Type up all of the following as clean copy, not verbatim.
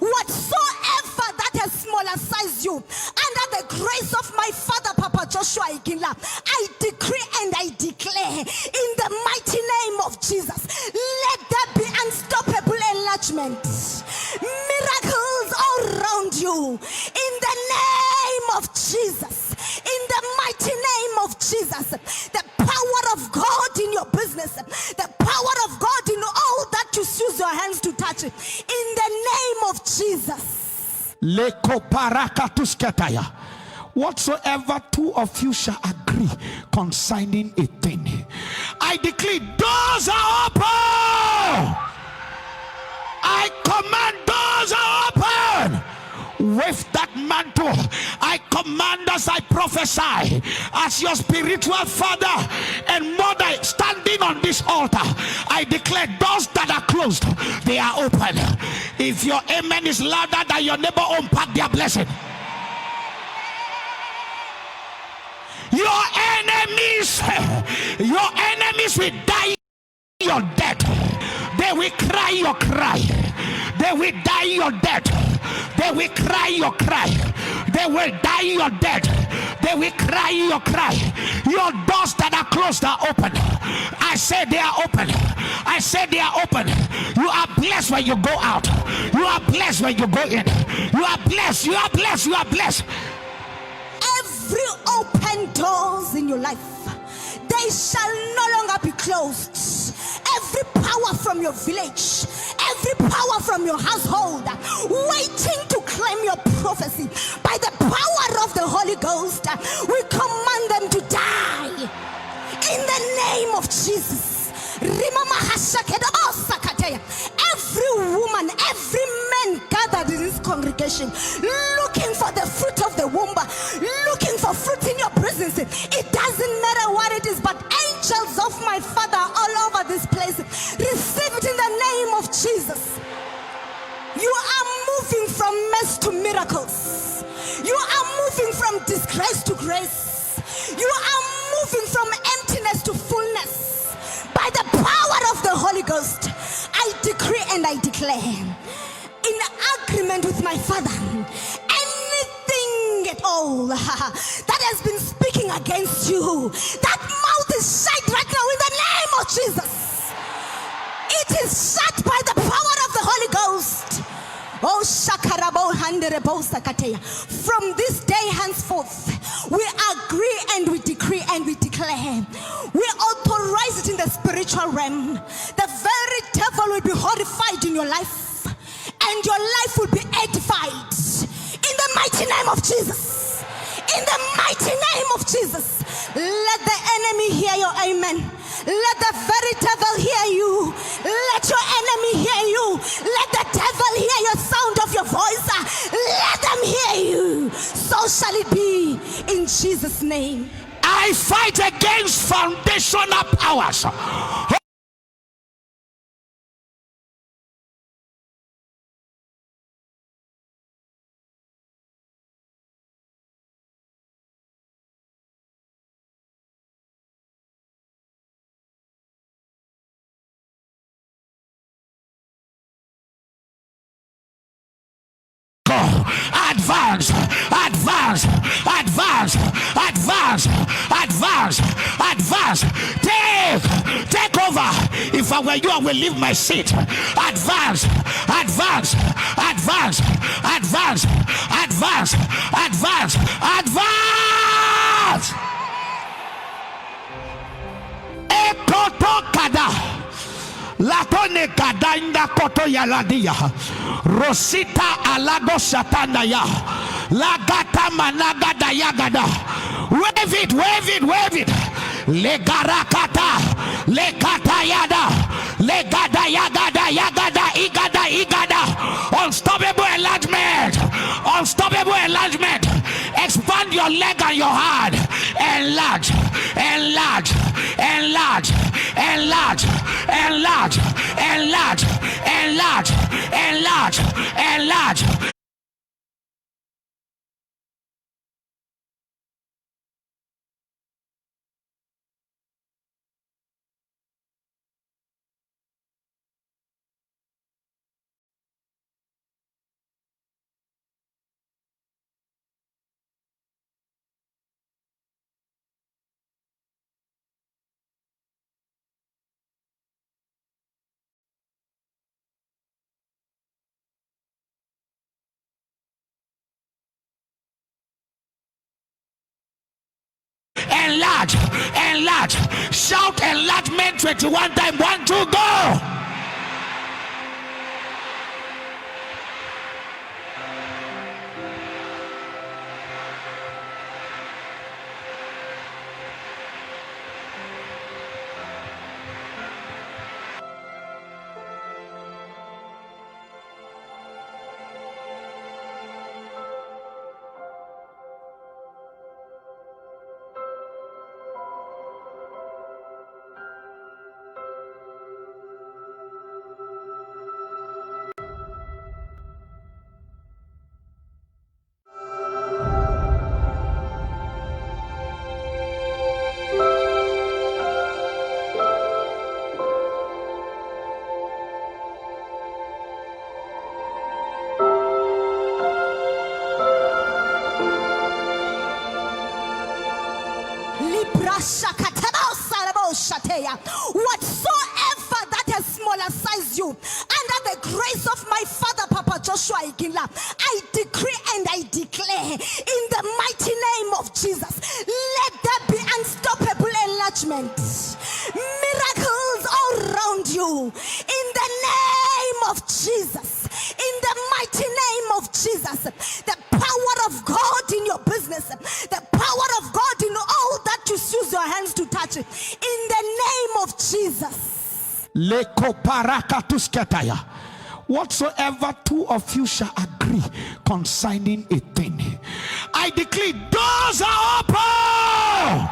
Whatsoever that has smaller size you, under the grace of my father, Papa Joshua Iginla, I decree and I declare in the mighty name of Jesus, let there be unstoppable enlargement, miracles all around you, in the name of Jesus, in the mighty name of Jesus. The power of God in your business, the power of God in all that you use your hands to touch, in the name of Jesus. Whatsoever two of you shall agree concerning a thing, I declare doors are open. I command doors are open. With that mantle, I command as I prophesy, as your spiritual father and mother standing on this altar, I declare doors that are closed, they are open. If your amen is louder than your neighbor, unpack their blessing. Your enemies will die your death. They will cry your cry. They will die your death. They will cry your cry. They will die your death. They will cry your cry. Your doors that are closed are open. I say they are open. I say they are open. You are blessed when you go out. You are blessed when you go in. You are blessed. You are blessed. You are blessed. Every open doors in your life, they shall no longer be closed. Every power from your village, every power from your household, waiting to claim your prophecy, by the power of the Holy Ghost, we command them to die in the name of Jesus. Every woman, every man gathered in this congregation, looking for the fruit of the womb, looking for fruit in your business, it doesn't matter what it is, but angels of my Father all over this place, receive it in the name of Jesus. You are moving from mess to miracles. You are moving from disgrace to grace. You are moving from emptiness to fullness. By the power of the Holy Ghost, I decree and I declare, in agreement with my Father, anything at all that has been speaking against you, that mouth is shut right now in the name of Jesus. It is shut by the power of the Holy Ghost. Oh, Shakarabo Handerebo Sakateya. From this day henceforth, we agree and we decree and we declare. We authorize it in the spiritual realm. The very devil will be horrified in your life, and your life will be edified. In the mighty name of Jesus. In the mighty name of Jesus. Let the enemy hear your amen. Let the very devil hear you. Let your enemy hear you. Let the devil hear your sound of your voice. Let them hear you. So shall it be in Jesus' name. I fight against foundational powers. Advance, advance, advance, advance, advance, advance. Take over. If I were you, I will leave my seat. Advance, advance, advance, advance, advance, advance, advance. Ekotokada. Latone kadainda koto yaladia Rosita alago satanda ya Lagata managada yagada. Wave it, wave it, wave it. Legarakata Lekata yada Legada yagada yagada igada igada. Unstoppable enlargement. Unstoppable enlargement. Expand your leg and your heart. Enlarge, enlarge, enlarge, enlarge, enlarge, enlarge, enlarge, enlarge, enlarge. enlarge, enlarge. Shout enlargement 21 times. 1, 2, go. Whatsoever that has smaller size you, under the grace of my father Papa Joshua Iginla, I decree and I declare in the mighty name of Jesus, let there be unstoppable enlargement, miracles all around you in the name of Jesus, in the mighty name of Jesus. The power of God in your business, the power of God in all that you use your hands to touch, in the name of Jesus. Whatsoever two of you shall agree concerning a thing, I declare doors are open.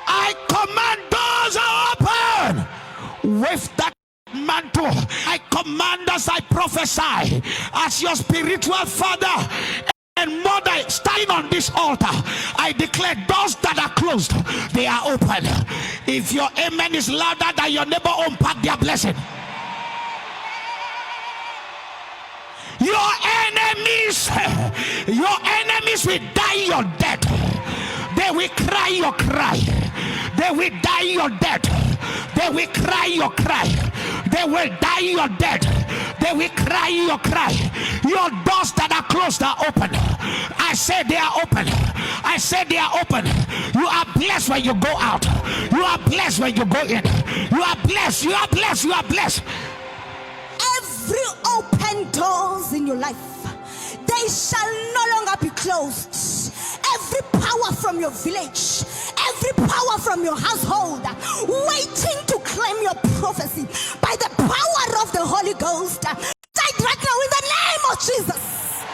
I command doors are open. With that mantle, I command as I prophesy, as your spiritual father and mother standing on this altar, I declare doors that are closed, they are open. If your amen is louder than your neighbor, unpack their blessing. Your enemies will die your death. They will cry your cry. They will die your death. They will cry your cry. They will die your death. They will cry your cry. Your doors that are closed are open. I say they are open. I say they are open. You are blessed when you go out. You are blessed when you go in. You are blessed. You are blessed. You are blessed. Every open doors in your life, they shall no longer be closed. Every power from your village, every power from your household, waiting to claim your prophecy by the power of the Holy Ghost, died right now in the name of Jesus.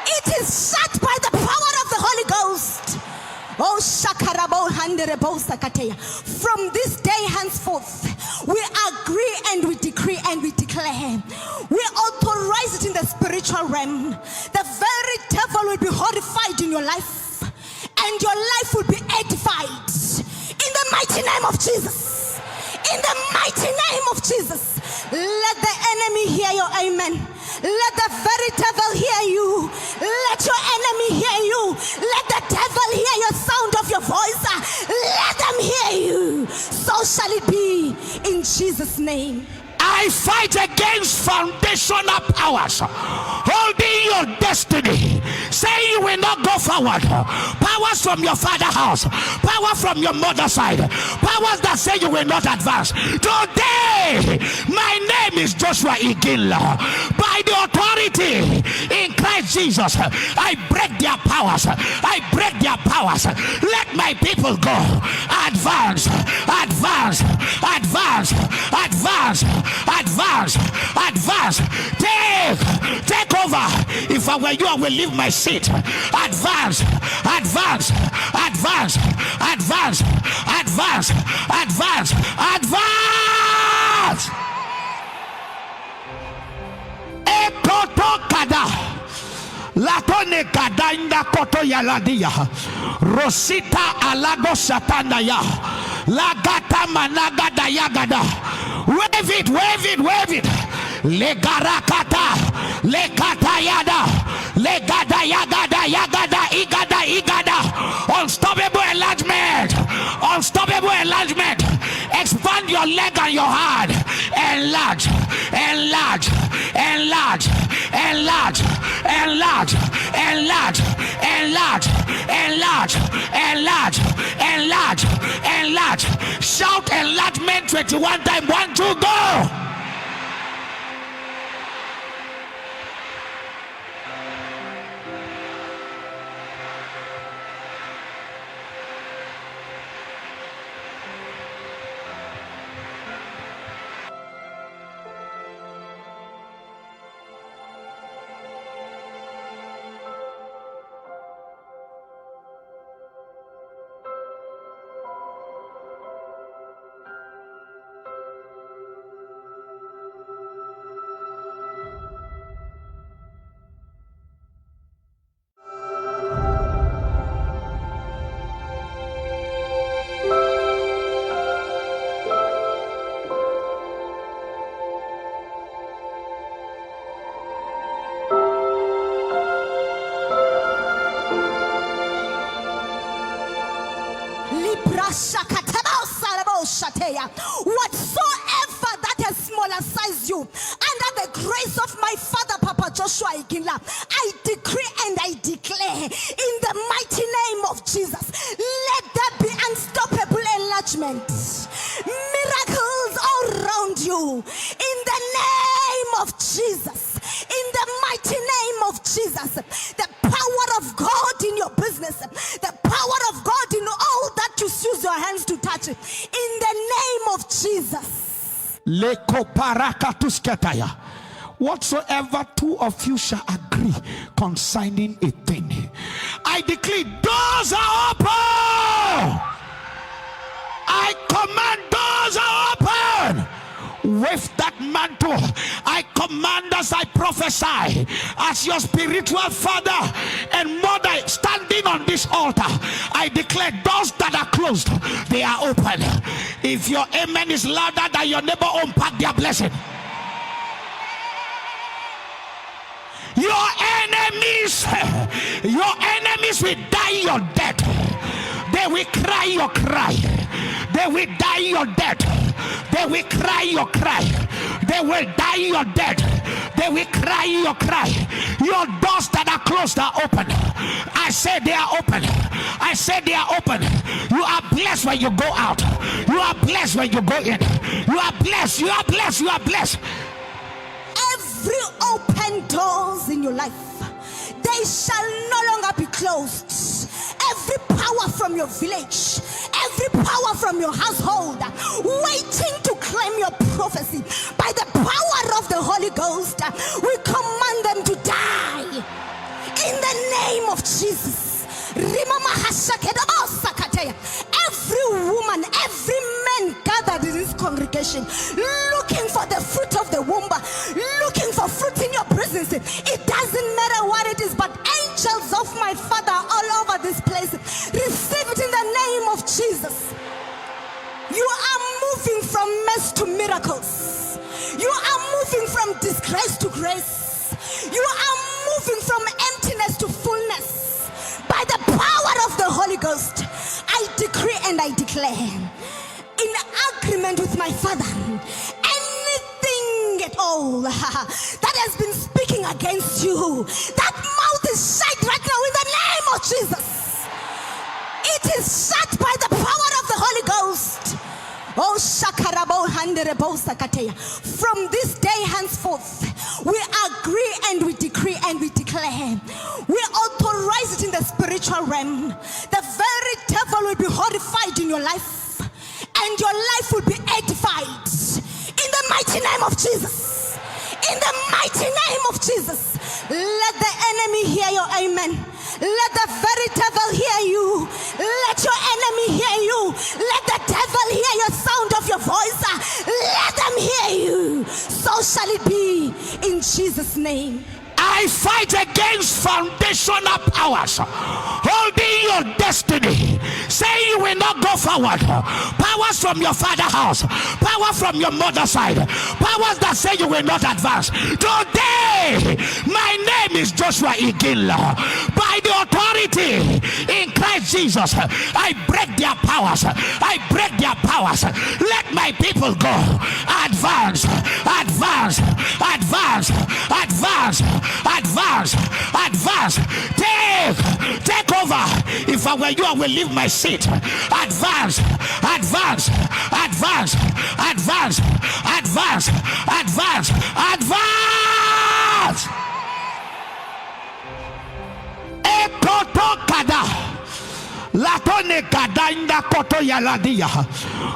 It is shut by the power of the Holy Ghost. Oh, Shakarabo Handerebo Sakateya. From this day henceforth, we agree and we decree and we declare. We authorize it in the spiritual realm. The very devil will be horrified in your life, and your life will be edified. In the mighty name of Jesus. In the mighty name of Jesus. Let the enemy hear your amen. Let the very devil hear you. Let your enemy hear you. Let the devil hear your sound of your voice. Let them hear you. So shall it be in Jesus' name. I fight against foundational powers holding your destiny, saying you will not go forward. Powers from your father's house, power from your mother's side, powers that say you will not advance. Today, my name is Joshua Iginla. By the authority in Christ Jesus, I break their powers. I break their powers. Let my people go. Advance, advance, advance, advance. Advance, advance, take over. If I were you, I will leave my seat. Advance, advance, advance, advance, advance, advance, advance. Ekotokada. Latone kadainda koto yaladia. Rosita alago satanda ya. Lagata managada yagada. Wave it, wave it, wave it. Legarakata, lekata yada, legada yagada, yagada, igada, igada. Unstoppable enlargement, unstoppable enlargement. Expand your leg and your heart. Enlarge, enlarge, enlarge, enlarge, enlarge, enlarge, enlarge, enlarge, enlarge, enlarge, enlarge. Shout enlargement 21 times. 1, 2, go. Whatsoever that has smaller size you, under the grace of my father Papa Joshua Iginla, I decree and I declare in the mighty name of Jesus, let there be unstoppable enlargement, miracles all around you in the name of Jesus, in the mighty name of Jesus. The power of God in your business, the power of God in all that you use your hands to touch, in the name of Jesus. Whatsoever two of you shall agree concerning a thing, I declare doors are open. I command doors are open. With that mantle, I command as I prophesy, as your spiritual father and mother standing on this altar, I declare doors that are closed, they are open. If your amen is louder than your neighbor, unpack their blessing. Your enemies will die your death. They will cry your cry. They will die your death. They will cry your cry. They will die your death. They will cry your cry. Your doors that are closed are open. I say they are open. I say they are open. You are blessed when you go out. You are blessed when you go in. You are blessed. You are blessed. You are blessed. Every open doors in your life, they shall no longer be closed. Every power from your village, every power from your household, waiting to claim your prophecy, by the power of the Holy Ghost, we command them to die in the name of Jesus. Every woman, every man gathered in this congregation, looking for the fruit of the womb, looking for fruit in your business, it doesn't matter what it is, but angels of my Father all over this place, receive it in the name of Jesus. You are moving from mess to miracles. You are moving from disgrace to grace. You are moving from emptiness to fullness. By the power of the Holy Ghost, I decree and I declare, in agreement with my Father, anything at all that has been speaking against you, that mouth is shut right now in the name of Jesus. It is shut by the power of the Holy Ghost. Oh, Shakarabo Handerebo Sakateya. From this day henceforth, we agree and we decree and we declare. We authorize it in the spiritual realm. The very devil will be horrified in your life, and your life will be edified. In the mighty name of Jesus. In the mighty name of Jesus. Let the enemy hear your amen. Let the very devil hear you. Let your enemy hear you. Let the devil hear your sound of your voice. Let them hear you. So shall it be in Jesus' name. I fight against foundational powers holding your destiny, saying you will not go forward. Powers from your father's house, power from your mother's side, powers that say you will not advance. Today, my name is Joshua Iginla. By the authority in Christ Jesus, I break their powers. I break their powers. Let my people go. Advance, advance, advance, advance, advance. Advance, advance, take over. If I were you, I will leave my seat. Advance, advance, advance, advance, advance, advance, advance. Ekoto kada. Latone kadainda koto yaladia.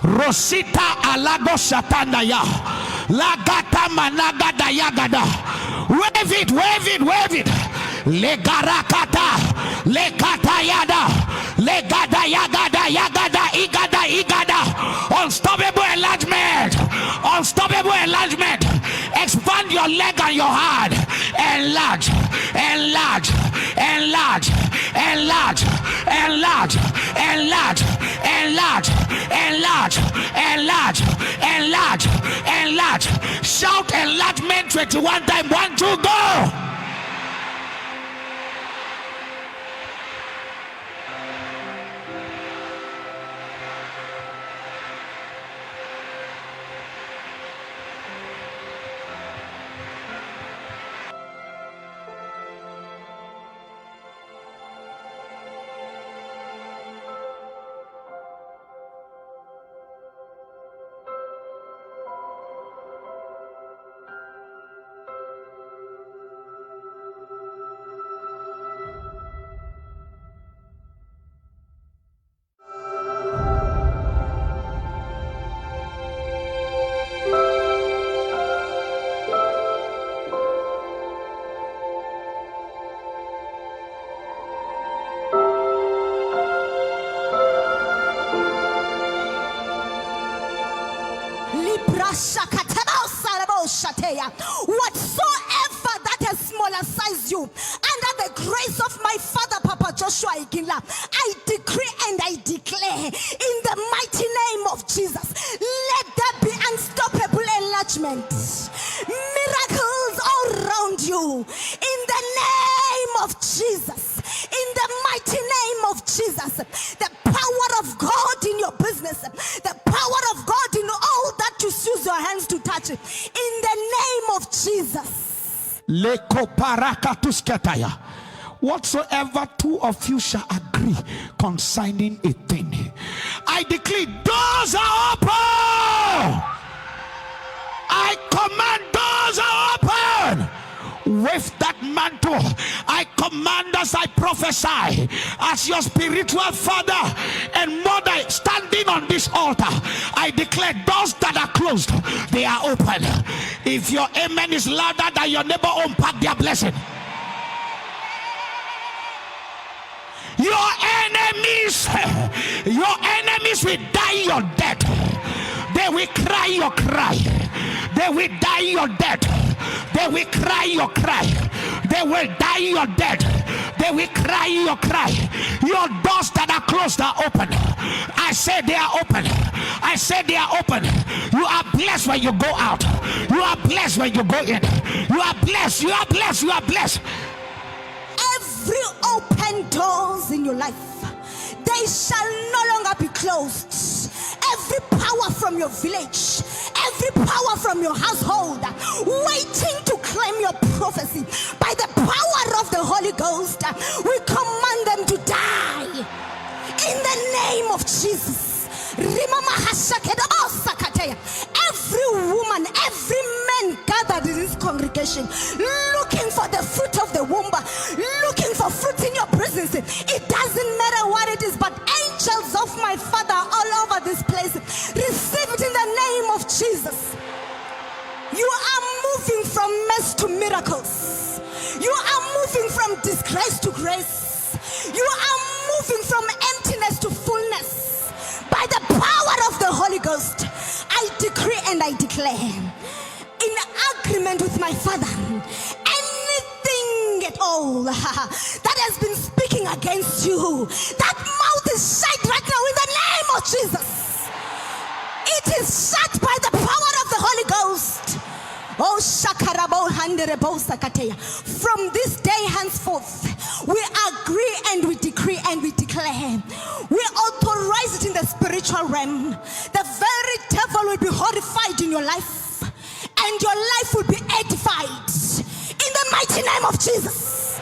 Rosita alago satanda ya. Lagata managada yagada. Wave it, wave it, wave it. Legarakata, lekata yada, legada yagada yagada igada igada. Unstoppable enlargement, unstoppable enlargement. Expand your leg and your heart. Enlarge, enlarge, enlarge, enlarge, enlarge, enlarge, enlarge, enlarge, enlarge, enlarge, enlarge. Shout enlargement 21 times. 1, 2, go. Whatsoever that has smaller size you, under the grace of my father Papa Joshua Iginla, I decree and I declare in the mighty name of Jesus, let there be unstoppable enlargement, miracles all around you in the name of Jesus. In the mighty name of Jesus, the power of God in your business, the power of God in all that you use your hands to touch, in the name of Jesus. Whatsoever two of you shall agree concerning a thing, I declare doors are open. I command doors are open. With that mantle, I command as I prophesy, as your spiritual father and mother standing on this altar, I declare doors that are closed, they are open. If your amen is louder than your neighbor, unpack their blessing. Your enemies will die your death. They will cry your cry. They will die your death. They will cry your cry. They will die your death. They will cry your cry. Your doors that are closed are open. I say they are open. I say they are open. You are blessed when you go out. You are blessed when you go in. You are blessed. You are blessed. You are blessed. Every open doors in your life, they shall no longer be closed. Every power from your village, every power from your household, waiting to claim your prophecy, by the power of the Holy Ghost, we command them to die. In the name of Jesus. Every woman, every man gathered in this congregation, looking for the fruit of the womb, looking for fruit in your presence. It doesn't matter what it is, but angels of my Father all over this place, receive it in the name of Jesus. You are moving from mess to miracles. You are moving from disgrace to grace. You are moving from emptiness to fullness. By the power of the Holy Ghost, I decree and I declare, in agreement with my Father, anything at all that has been speaking against you, that mouth is shut right now in the name of Jesus. It is shut by the power of the Holy Ghost. Oh, Shakarabo Handerebo Sakateya. From this day henceforth, we agree and we decree and we declare. We authorize it in the spiritual realm. The very devil will be horrified in your life, and your life will be edified. In the mighty name of Jesus.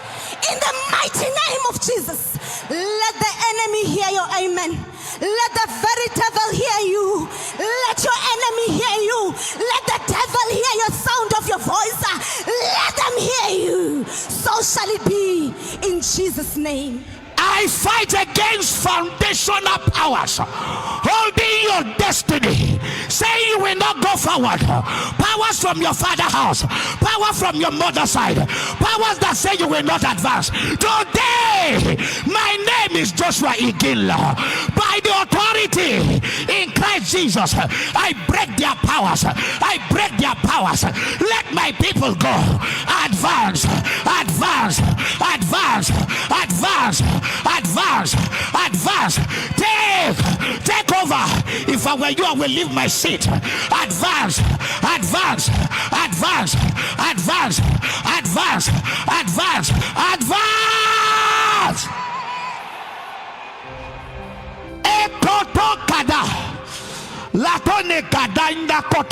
In the mighty name of Jesus. Let the enemy hear your amen. Let the very devil hear you. Let your enemy hear you. Let the devil hear your sound of your voice. Let them hear you. So shall it be in Jesus' name. I fight against foundational powers holding your destiny, saying you will not go forward. Powers from your father's house, power from your mother's side, powers that say you will not advance. Today, my name is Joshua Igilla. By the authority in Christ Jesus, I break their powers. I break their powers. Let my people go. Advance, advance, advance, advance. Advance, advance, take over. If I were you, I will leave my seat. Advance, advance, advance, advance, advance, advance, advance. Ekoto kada, latone kada inda koto.